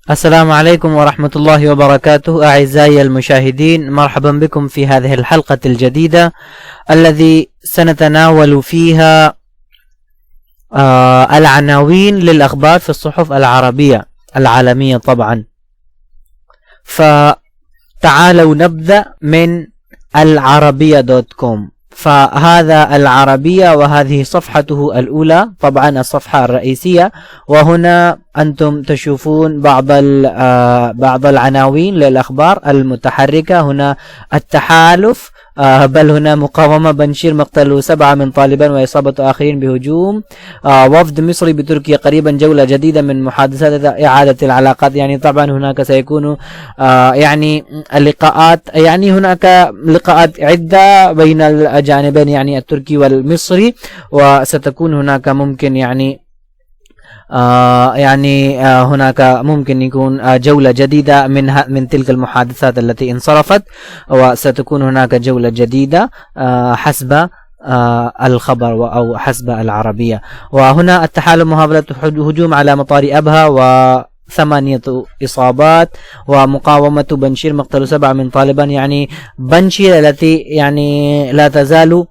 السلام عليكم ورحمة الله وبركاته. أعزائي المشاهدين، مرحبا بكم في هذه الحلقة الجديدة الذي سنتناول فيها العناوين للأخبار في الصحف العربية العالمية طبعا. فتعالوا نبدأ من العربية.com. فهذا العربية وهذه صفحته الأولى، طبعا الصفحة الرئيسية، وهنا أنتم تشوفون بعض العناوين للأخبار المتحركة. هنا التحالف، بل هنا مقاومة بنشير مقتل 7 من طالبان وإصابة آخرين بهجوم. وفد مصري بتركيا قريبا، جولة جديدة من محادثات إعادة العلاقات. يعني طبعا هناك سيكون يعني اللقاءات، يعني هناك لقاءات عدة بين الجانبين، يعني التركي والمصري، وستكون هناك ممكن هناك ممكن يكون جولة جديدة من تلك المحادثات التي انصرفت، وستكون هناك جولة جديدة حسب الخبر أو حسب العربية. وهنا التحالف محاولة هجوم على مطار أبها و8 إصابات، ومقاومة بنشير مقتل 7 من طالبان. يعني بنشير التي يعني لا تزال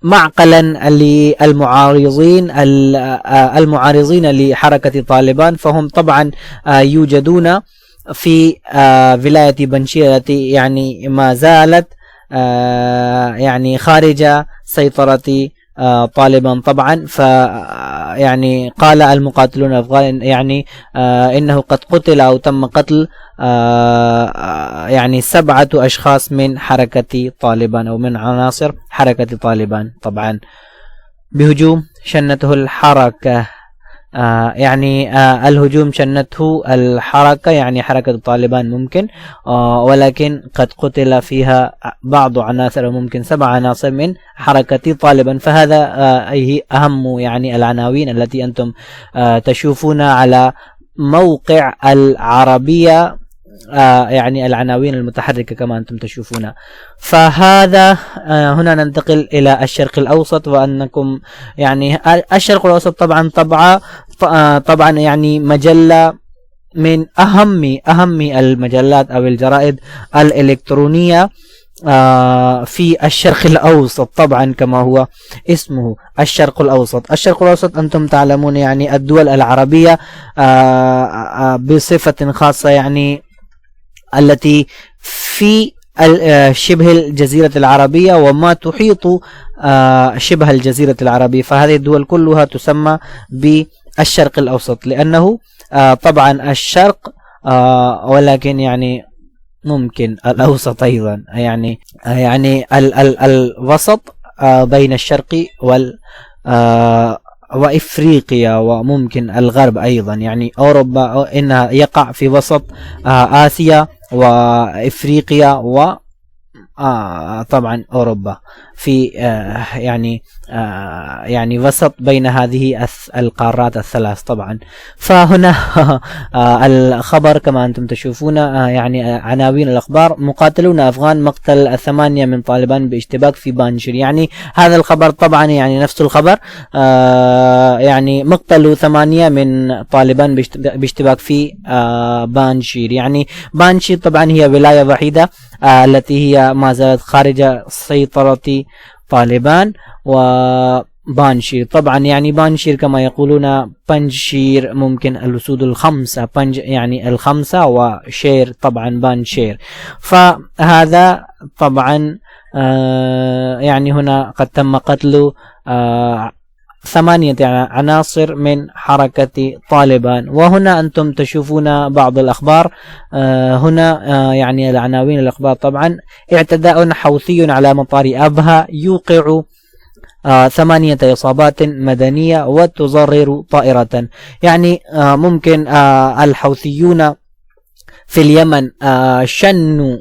معقلا للمعارضين لحركة طالبان، فهم طبعا يوجدون في ولاية بنشير التي يعني ما زالت يعني خارج سيطرة طالبان طبعا. يعني قال المقاتلون الأفغان يعني إنه قد قتل أو تم قتل يعني 7 أشخاص من حركة طالبان أو من عناصر حركة طالبان طبعا بهجوم شنته الحركة. يعني الهجوم شنته الحركة، يعني حركة طالبان ممكن، ولكن قد قتل فيها بعض عناصر، وممكن 7 عناصر من حركة طالبان. فهذا أهم يعني العناوين التي أنتم تشوفون على موقع العربية، يعني العناوين المتحركة كما أنتم تشوفون. فهذا هنا ننتقل إلى الشرق الأوسط، وأنكم يعني الشرق الأوسط طبعا يعني مجلة من أهم المجلات أو الجرائد الإلكترونية في الشرق الأوسط طبعا، كما هو اسمه الشرق الأوسط. الشرق الأوسط أنتم تعلمون يعني الدول العربية بصفة خاصة، يعني التي في شبه الجزيرة العربية وما تحيط شبه الجزيرة العربية. فهذه الدول كلها تسمى بالشرق الأوسط، لأنه طبعا الشرق ولكن يعني ممكن الأوسط أيضا، يعني الوسط بين الشرق وإفريقيا، وممكن الغرب أيضا، يعني أوروبا إنها يقع في وسط آسيا وإفريقيا طبعا أوروبا في يعني وسط بين هذه القارات الثلاث طبعا. فهنا الخبر كما أنتم تشوفون، يعني عناوين الأخبار: مقاتلون أفغان مقتل 8 من طالبان باشتباك في بانشير. يعني هذا الخبر طبعا يعني نفس الخبر، يعني مقتل 8 من طالبان باشتباك في بانشير. يعني بانشير طبعا هي ولاية وحيدة التي هي ما زالت خارج سيطرة طالبان. وبانشير طبعا يعني بانشير كما يقولون بنشير، ممكن الأسود الخمسة، يعني الخمسة، وشير طبعا بانشير. فهذا طبعا يعني هنا قد تم قتل 8 عناصر من حركة طالبان. وهنا أنتم تشوفون بعض الأخبار. هنا يعني العناوين الأخبار طبعا: اعتداء حوثي على مطار أبها يوقع 8 إصابات مدنية وتضرر طائرة. يعني ممكن الحوثيون في اليمن شنوا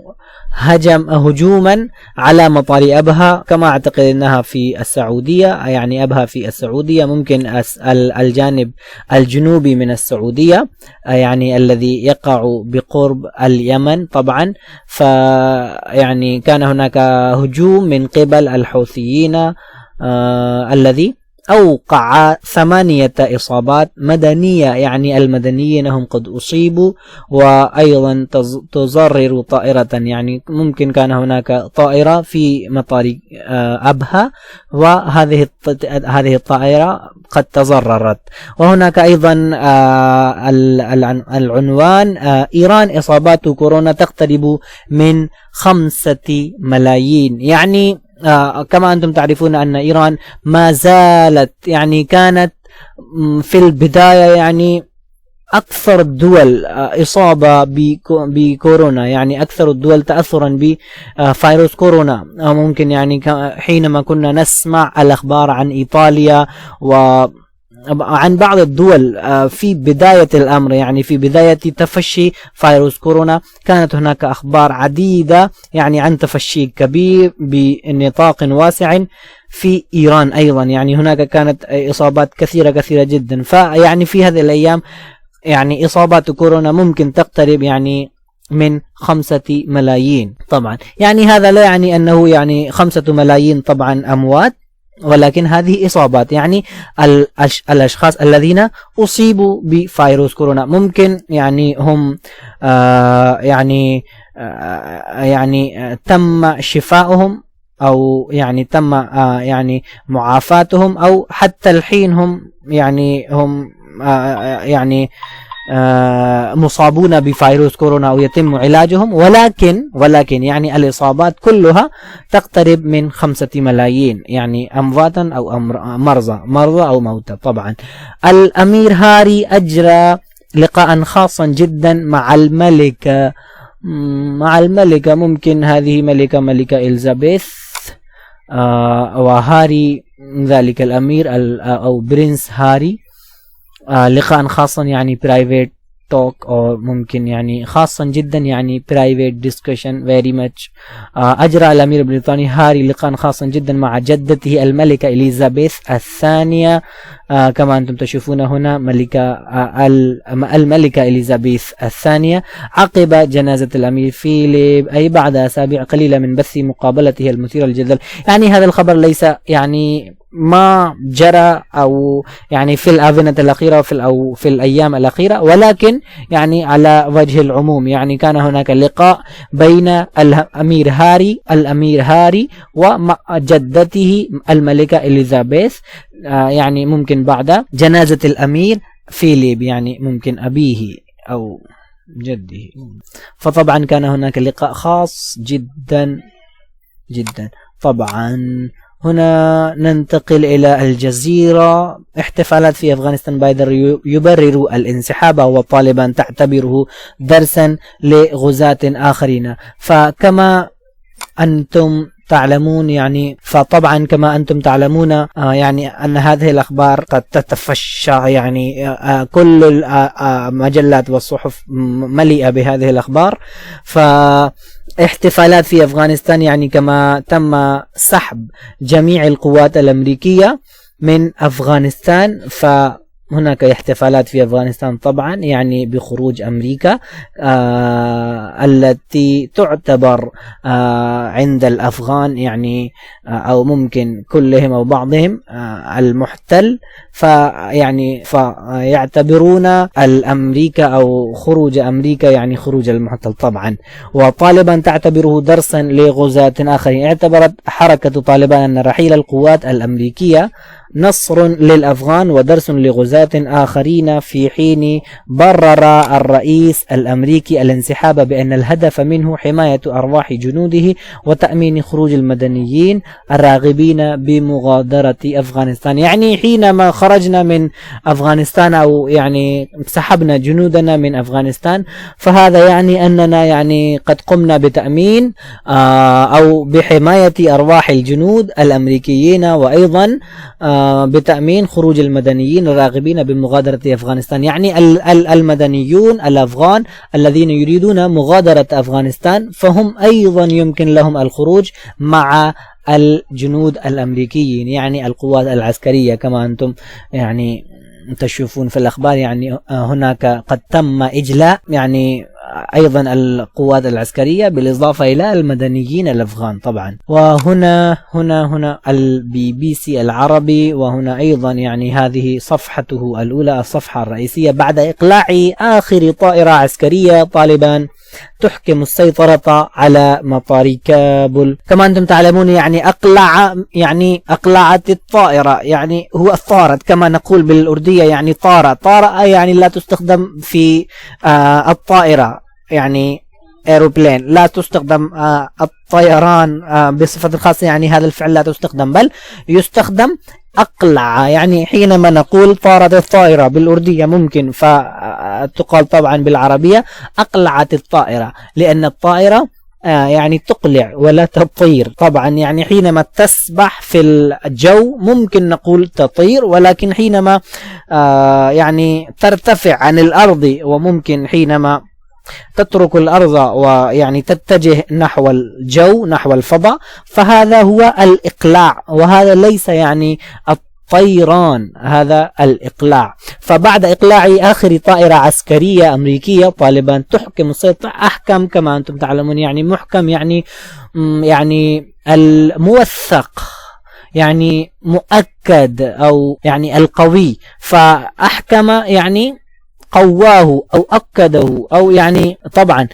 هجوما على مطار أبها، كما أعتقد أنها في السعودية، يعني أبها في السعودية، ممكن الجانب الجنوبي من السعودية، يعني الذي يقع بقرب اليمن طبعا. فيعني كان هناك هجوم من قبل الحوثيين الذي أوقع 8 إصابات مدنية، يعني المدنيين هم قد أصيبوا، وأيضا تضرر طائرة، يعني ممكن كان هناك طائرة في مطار أبها وهذه الطائرة قد تضررت. وهناك أيضا العنوان إيران إصابات كورونا تقترب من 5 ملايين، يعني كما أنتم تعرفون أن إيران ما زالت يعني كانت في البداية يعني أكثر الدول إصابة بكورونا، يعني أكثر الدول تأثرا بفيروس كورونا. ممكن يعني حينما كنا نسمع الأخبار عن إيطاليا وعن بعض الدول في بداية الأمر، يعني في بداية تفشي فيروس كورونا، كانت هناك أخبار عديدة يعني عن تفشي كبير بنطاق واسع في إيران أيضا، يعني هناك كانت إصابات كثيرة جدا. فيعني في هذه الأيام يعني إصابات كورونا ممكن تقترب يعني من 5 ملايين. طبعا يعني هذا لا يعني أنه يعني 5 ملايين طبعا أموات، ولكن هذه إصابات، يعني الأشخاص الذين أصيبوا بفيروس كورونا ممكن يعني هم يعني تم شفائهم، أو يعني تم يعني معافاتهم، أو حتى الحين هم يعني يعني مصابون بفيروس كورونا أو يتم علاجهم، ولكن يعني الإصابات كلها تقترب من 5 ملايين، يعني أمواتا أو مرضى أو موتى. طبعا الأمير هاري أجرى لقاء خاصا جدا مع الملكة، ممكن هذه ملكة إليزابيث، وهاري ذلك الأمير أو برنس هاري، لقاء خاصا يعني private talk، أو ممكن يعني خاصا جدا يعني private discussion very much. أجرى الأمير البريطاني هاري لقاء خاصا جدا مع جدته الملكة إليزابيث الثانية، كما أنتم تشوفون هنا الملكة إليزابيث الثانية، عقب جنازة الأمير فيليب، أي بعد أسابيع قليلة من بث مقابلته المثيرة للجدل. يعني هذا الخبر ليس يعني ما جرى أو يعني في الآونة الأخيرة أو في الأيام الأخيرة، ولكن يعني على وجه العموم يعني كان هناك لقاء بين الأمير هاري وجدته الملكة إليزابيث، يعني ممكن بعد جنازة الأمير فيليب، يعني ممكن أبيه أو جده. فطبعا كان هناك لقاء خاص جدا. طبعا هنا ننتقل إلى الجزيرة. احتفالات في أفغانستان، بايدن يبرر الانسحاب وطالبان تعتبره درسا لغزاة آخرين. فكما أنتم تعلمون يعني يعني أن هذه الأخبار قد تتفشى، يعني كل المجلات والصحف مليئة بهذه الأخبار. احتفالات في أفغانستان، يعني كما تم سحب جميع القوات الأمريكية من أفغانستان، فهناك احتفالات في أفغانستان طبعا يعني بخروج أمريكا التي تعتبر عند الأفغان يعني أو ممكن كلهم أو بعضهم المحتل، فيعتبرون الأمريكا أو خروج أمريكا يعني خروج المحتل طبعا. وطالبان تعتبره درسا لغزاة آخرين. اعتبرت حركة طالبان أن رحيل القوات الأمريكية نصر للأفغان ودرس لغزاة آخرين، في حين برر الرئيس الأمريكي الانسحاب بأن الهدف منه حماية أرواح جنوده وتأمين خروج المدنيين الراغبين بمغادرة أفغانستان. يعني حينما خرجنا من أفغانستان أو يعني سحبنا جنودنا من أفغانستان، فهذا يعني أننا يعني قد قمنا بتأمين أو بحماية أرواح الجنود الأمريكيين، وأيضا بتأمين خروج المدنيين الراغبين بمغادرة أفغانستان. يعني المدنيون الأفغان الذين يريدون مغادرة أفغانستان فهم أيضا يمكن لهم الخروج مع الجنود الأمريكيين، يعني القوات العسكرية كما أنتم يعني تشوفون في الأخبار. يعني هناك قد تم إجلاء يعني وأيضا القوات العسكرية بالإضافة إلى المدنيين الأفغان طبعا. وهنا البي بي سي العربي، وهنا أيضا يعني هذه صفحته الأولى، الصفحة الرئيسية: بعد إقلاع آخر طائرة عسكرية، طالبان تحكم السيطرة على مطار كابول. كما أنتم تعلمون يعني أقلعت الطائرة، يعني هو طارت كما نقول بالأردية، يعني طار يعني لا تستخدم في الطائرة، يعني ايروبلين لا تستخدم، الطيران بصفة خاصة يعني هذا الفعل لا تستخدم، بل يستخدم أقلع. يعني حينما نقول طارت الطائرة بالأردية ممكن فتقال طبعا بالعربية أقلعت الطائرة، لأن الطائرة يعني تقلع ولا تطير. طبعا يعني حينما تسبح في الجو ممكن نقول تطير، ولكن حينما يعني ترتفع عن الأرض، وممكن حينما تترك الأرض ويعني تتجه نحو الجو نحو الفضاء، فهذا هو الإقلاع، وهذا ليس يعني الطيران، هذا الإقلاع. فبعد إقلاع آخر طائرة عسكرية أمريكية، طالبان تحكم السيطرة. أحكم كما أنتم تعلمون يعني محكم، يعني الموثق، يعني مؤكد، أو يعني القوي. فأحكم يعني قواه أو أكده، أو يعني طبعا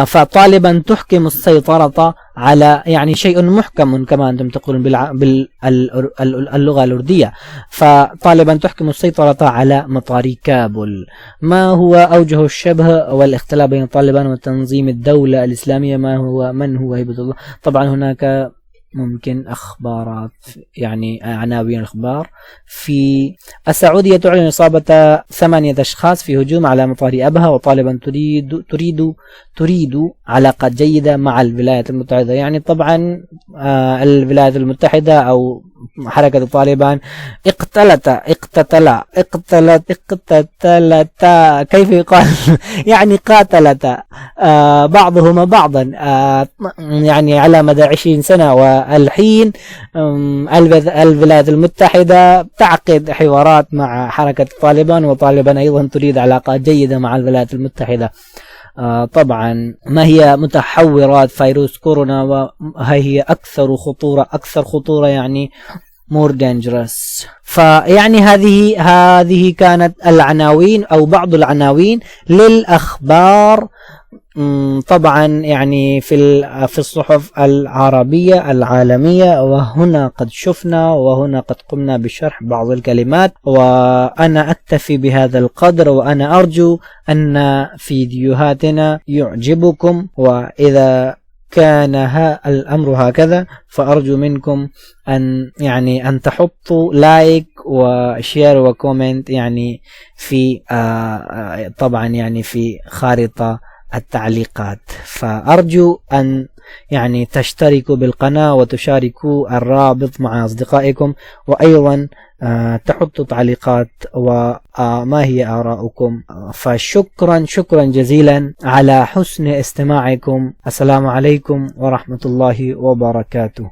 فطالبا تحكم السيطرة على يعني شيء محكم كما أنتم تقولون باللغة الأردية. فطالبا تحكم السيطرة على مطار كابول. ما هو أوجه الشبه والاختلاف بين طالبان وتنظيم الدولة الإسلامية؟ من هو هيبة الله؟ طبعا هناك ممكن أخبارات، يعني عناوين الأخبار: في السعودية تعلن إصابة 8 أشخاص في هجوم على مطار أبها، وطالبا تريد علاقات جيدة مع الولايات المتحدة. يعني طبعا الولايات المتحدة أو حركة طالبان اقتتلت كيف يقال يعني قاتلت بعضهما بعضا يعني على مدى 20 سنة، والحين الولايات المتحدة تعقد حوارات مع حركة طالبان، وطالبان أيضا تريد علاقات جيدة مع الولايات المتحدة. طبعا ما هي متحورات فيروس كورونا، وهي أكثر خطورة يعني more dangerous. فيعني هذه كانت العناوين أو بعض العناوين للأخبار طبعا يعني في الصحف العربية العالمية. وهنا قد شفنا وهنا قد قمنا بشرح بعض الكلمات، وأنا أكتفي بهذا القدر، وأنا أرجو أن فيديوهاتنا يعجبكم، وإذا كان الأمر هكذا فأرجو منكم أن تحطوا لايك وشير وكومنت يعني في طبعا يعني في خارطة التعليقات. فأرجو أن يعني تشتركوا بالقناة وتشاركوا الرابط مع أصدقائكم، وأيضا تحطوا تعليقات وما هي آراؤكم. فشكرا جزيلا على حسن استماعكم. السلام عليكم ورحمة الله وبركاته.